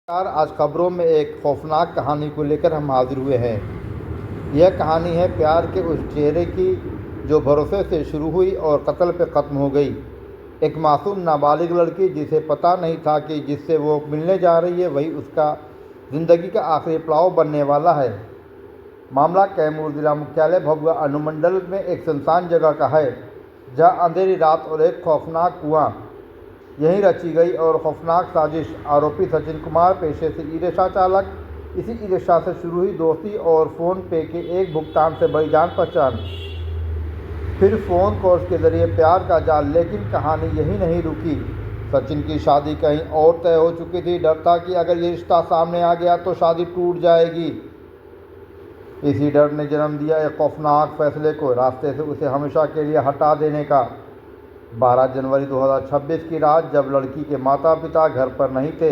आज खबरों में एक खौफनाक कहानी को लेकर हम हाजिर हुए हैं। यह कहानी है प्यार के उस चेहरे की जो भरोसे से शुरू हुई और कत्ल पे ख़त्म हो गई। एक मासूम नाबालिग लड़की जिसे पता नहीं था कि जिससे वो मिलने जा रही है वही उसका ज़िंदगी का आखिरी पड़ाव बनने वाला है। मामला कैमूर जिला मुख्यालय भभुआ अनुमंडल में एक सुनसान जगह का है, जहाँ अंधेरी रात और एक खौफनाक कुआं यहीं रची गई और खौफनाक साजिश। आरोपी सचिन कुमार पेशे से ई रिक्शा चालक। इसी ई रिक्शा से शुरू हुई दोस्ती और फ़ोन पे के एक भुगतान से बड़ी जान पहचान, फिर फ़ोन कॉल्स के ज़रिए प्यार का जाल। लेकिन कहानी यही नहीं रुकी। सचिन की शादी कहीं और तय हो चुकी थी। डर था कि अगर ये रिश्ता सामने आ गया तो शादी टूट जाएगी। इसी डर ने जन्म दिया एक खौफनाक फैसले को, रास्ते से उसे हमेशा के लिए हटा देने का। 12 जनवरी 2026 की रात जब लड़की के माता पिता घर पर नहीं थे,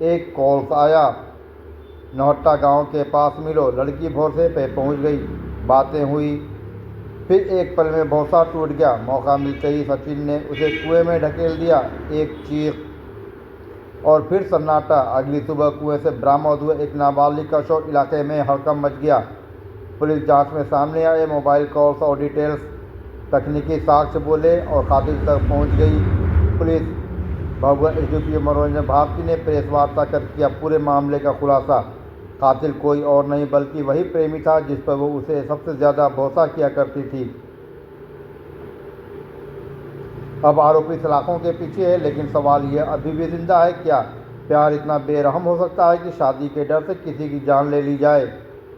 एक कॉल आया, नौहट्टा गांव के पास मिलो। लड़की भरोसे पे पहुंच गई, बातें हुई, फिर एक पल में भरोसा टूट गया। मौका मिलते ही सचिन ने उसे कुएं में ढकेल दिया। एक चीख और फिर सन्नाटा। अगली सुबह कुएं से बरामद हुए एक नाबालिग का शव। इलाके में हड़कंप मच गया। पुलिस जांच में सामने आए मोबाइल कॉल्स और डिटेल्स, तकनीकी साक्ष्य बोले और कातिल तक पहुंच गई पुलिस। भभुआ एसडीपीओ मनोरंजन भारती ने प्रेस वार्ता कर किया पूरे मामले का खुलासा। कातिल कोई और नहीं बल्कि वही प्रेमी था जिस पर वो उसे सबसे ज़्यादा भरोसा किया करती थी। अब आरोपी सलाखों के पीछे है, लेकिन सवाल यह अभी भी जिंदा है, क्या प्यार इतना बेरहम हो सकता है कि शादी के डर से किसी की जान ले ली जाए?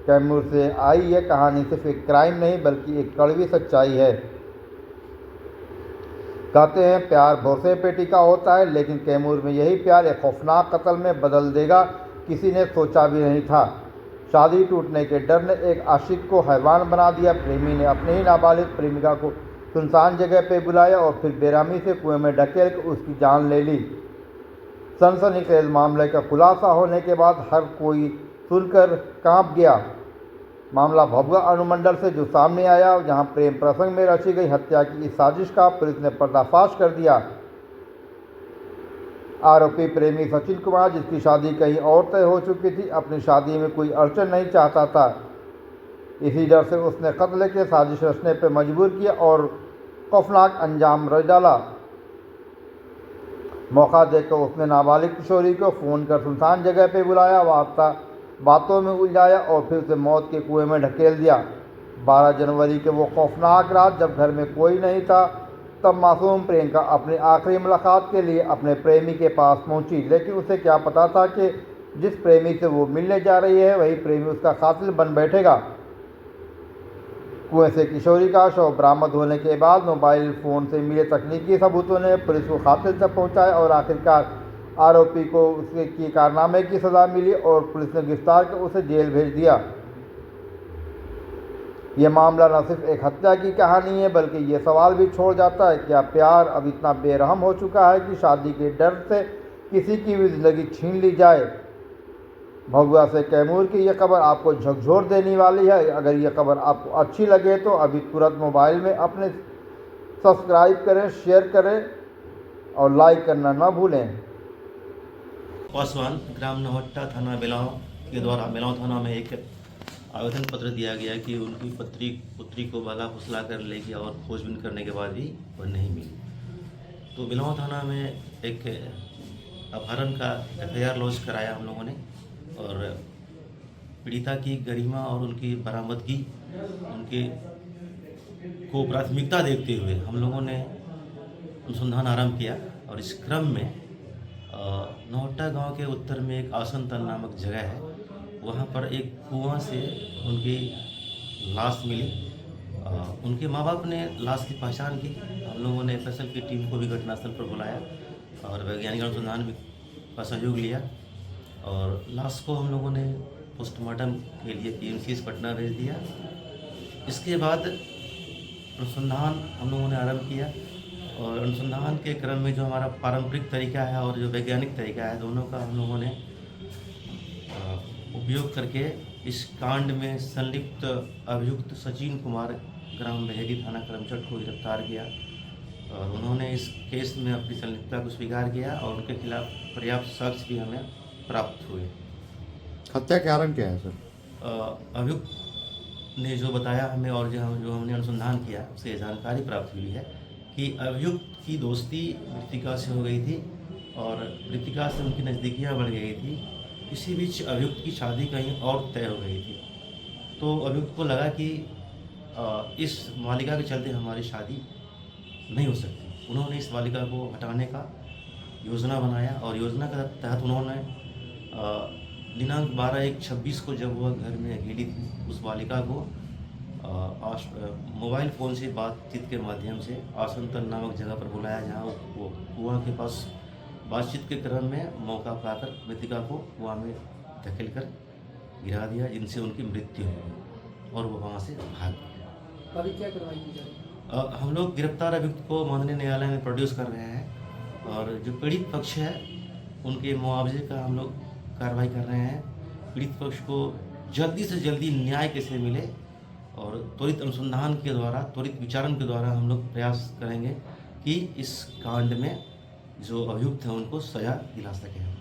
कैमूर से आई यह कहानी सिर्फ एक क्राइम नहीं बल्कि एक कड़वी सच्चाई है। कहते हैं प्यार भरोसे पे टिका होता है, लेकिन कैमूर में यही प्यार एक खौफनाक कत्ल में बदल देगा, किसी ने सोचा भी नहीं था। शादी टूटने के डर ने एक आशिक को हैवान बना दिया। प्रेमी ने अपने ही नाबालिग प्रेमिका को सुनसान जगह पे बुलाया और फिर बेरहमी से कुएं में ढकेल कर उसकी जान ले ली। सनसनीखेज मामले का खुलासा होने के बाद हर कोई सुनकर कांप गया। मामला भभुआ अनुमंडल से जो सामने आया, जहां प्रेम प्रसंग में रची गई हत्या की इस साजिश का पुलिस ने पर्दाफाश कर दिया। आरोपी प्रेमी सचिन कुमार, जिसकी शादी कहीं और तय हो चुकी थी, अपनी शादी में कोई अड़चन नहीं चाहता था। इसी डर से उसने कत्ल के साजिश रचने पर मजबूर किया और खौफनाक अंजाम रच डाला। मौका देकर उसने नाबालिग किशोरी को फ़ोन कर सुनसान जगह पर बुलाया, बातों में उलझाया और फिर उसे मौत के कुएं में ढकेल दिया। 12 जनवरी के वो खौफनाक रात जब घर में कोई नहीं था, तब मासूम प्रियंका अपनी आखिरी मुलाकात के लिए अपने प्रेमी के पास पहुंची। लेकिन उसे क्या पता था कि जिस प्रेमी से वो मिलने जा रही है वही प्रेमी उसका कातिल बन बैठेगा। कुएं से किशोरी का शव बरामद होने के बाद मोबाइल फ़ोन से मिले तकनीकी सबूतों ने पुलिस को कातिल तक पहुँचाया और आखिरकार आरोपी को उसके की कारनामे की सज़ा मिली और पुलिस ने गिरफ्तार कर उसे जेल भेज दिया। यह मामला न सिर्फ एक हत्या की कहानी है बल्कि ये सवाल भी छोड़ जाता है, क्या प्यार अब इतना बेरहम हो चुका है कि शादी के डर से किसी की भी ज़िंदगी छीन ली जाए? भभुआ से कैमूर की यह खबर आपको झकझोर देने वाली है। अगर यह खबर आपको अच्छी लगे तो अभी तुरंत मोबाइल में अपने सब्सक्राइब करें, शेयर करें और लाइक करना न भूलें। पासवान ग्राम नौहट्टा थाना बेलाव के द्वारा बेलाव थाना में एक आवेदन पत्र दिया गया कि उनकी पुत्री को बाला फुसला कर ले गया और खोजबीन करने के बाद भी वह नहीं मिली। तो बेलाव थाना में एक अपहरण का FIR लॉन्च कराया हम लोगों ने और पीड़िता की गरिमा और उनकी बरामदगी उनके को प्राथमिकता देखते हुए हम लोगों ने अनुसंधान आरंभ किया। और इस क्रम में नौहट्टा गांव के उत्तर में एक आसनतल नामक जगह है, वहां पर एक कुआं से उनकी लाश मिली। उनके माँ बाप ने लाश की पहचान की। हम लोगों ने FSL की टीम को भी घटनास्थल पर बुलाया और वैज्ञानिक अनुसंधान का सहयोग लिया और लाश को हम लोगों ने पोस्टमार्टम के लिए PMCH पटना भेज दिया। इसके बाद अनुसंधान हम लोगों ने आरंभ किया और अनुसंधान के क्रम में जो हमारा पारंपरिक तरीका है और जो वैज्ञानिक तरीका है, दोनों का हम लोगों ने उपयोग करके इस कांड में संलिप्त अभियुक्त सचिन कुमार ग्राम बहेड़ी थाना करमचट को गिरफ्तार किया और उन्होंने इस केस में अपनी संलिप्तता को स्वीकार किया और उनके खिलाफ पर्याप्त साक्ष्य भी हमें प्राप्त हुए। हत्या के कारण क्या है सर? अभियुक्त ने जो बताया हमें और जो हमने अनुसंधान किया उससे जानकारी प्राप्त हुई है कि अभियुक्त की दोस्ती मृतिका से हो गई थी और मृतिका से उनकी नज़दीकियाँ बढ़ गई थी। इसी बीच अभियुक्त की शादी कहीं और तय हो गई थी। तो अभियुक्त को लगा कि इस बालिका के चलते हमारी शादी नहीं हो सकती। उन्होंने इस बालिका को हटाने का योजना बनाया और योजना के तहत उन्होंने दिनांक 12/1/26 को जब वह घर में अकेली थी उस बालिका को मोबाइल फ़ोन से बातचीत के माध्यम से आसनतल नामक जगह पर बुलाया, जहाँ वो कुआं के पास बातचीत के क्रम में मौका पाकर मृतिका को कुआं में धकेल कर गिरा दिया, जिनसे उनकी मृत्यु हो गई और वो वहाँ से भाग गया। अभी क्या कार्रवाई की जा रही है? हम लोग गिरफ्तार अभियुक्त को माननीय न्यायालय में प्रोड्यूस कर रहे हैं और जो पीड़ित पक्ष है उनके मुआवजे का हम लोग कार्रवाई कर रहे हैं। पीड़ित पक्ष को जल्दी से जल्दी न्याय कैसे मिले और त्वरित अनुसंधान के द्वारा, त्वरित विचारण के द्वारा हम लोग प्रयास करेंगे कि इस कांड में जो अभियुक्त हैं उनको सजा दिला सकें।